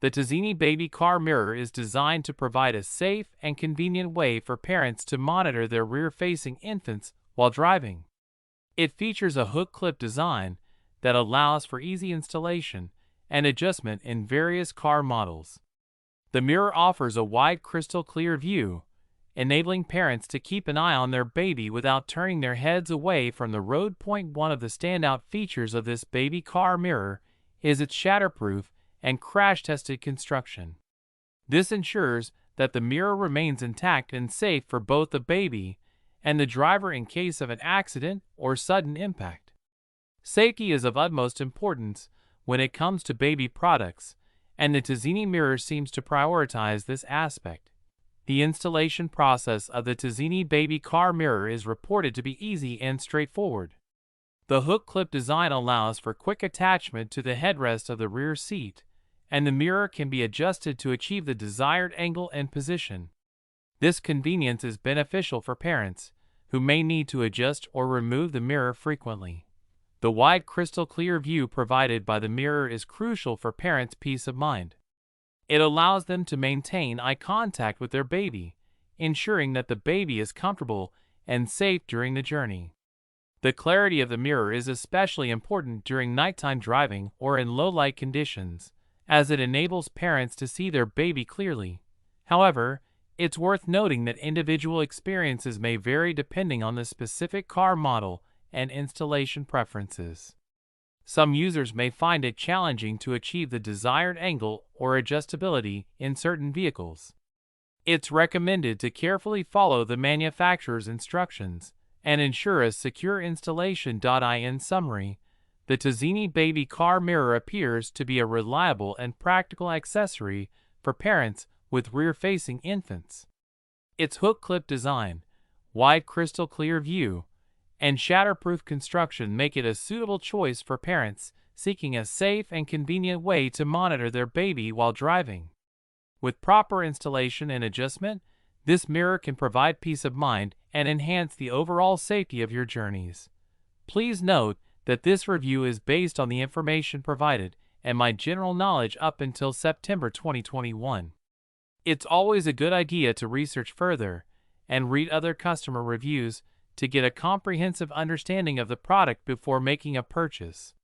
The TAZENI Baby Car Mirror is designed to provide a safe and convenient way for parents to monitor their rear-facing infants while driving. It features a hook-clip design that allows for easy installation and adjustment in various car models. The mirror offers a wide crystal-clear view, enabling parents to keep an eye on their baby without turning their heads away from the road. One of the standout features of this baby car mirror is its shatterproof and crash-tested construction. This ensures that the mirror remains intact and safe for both the baby and the driver in case of an accident or sudden impact. Safety is of utmost importance when it comes to baby products, and the TAZENI mirror seems to prioritize this aspect. The installation process of the TAZENI Baby Car Mirror is reported to be easy and straightforward. The hook-clip design allows for quick attachment to the headrest of the rear seat, and the mirror can be adjusted to achieve the desired angle and position. This convenience is beneficial for parents who may need to adjust or remove the mirror frequently. The wide crystal-clear view provided by the mirror is crucial for parents' peace of mind. It allows them to maintain eye contact with their baby, ensuring that the baby is comfortable and safe during the journey. The clarity of the mirror is especially important during nighttime driving or in low-light conditions, as it enables parents to see their baby clearly. However, it's worth noting that individual experiences may vary depending on the specific car model and installation preferences. Some users may find it challenging to achieve the desired angle or adjustability in certain vehicles. It's recommended to carefully follow the manufacturer's instructions and ensure a secure installation. In summary, the TAZENI Baby Car Mirror appears to be a reliable and practical accessory for parents with rear-facing infants. Its hook-clip design, wide crystal-clear view, and shatterproof construction make it a suitable choice for parents seeking a safe and convenient way to monitor their baby while driving. With proper installation and adjustment, this mirror can provide peace of mind and enhance the overall safety of your journeys. Please note that this review is based on the information provided and my general knowledge up until September 2021. It's always a good idea to research further and read other customer reviews to get a comprehensive understanding of the product before making a purchase.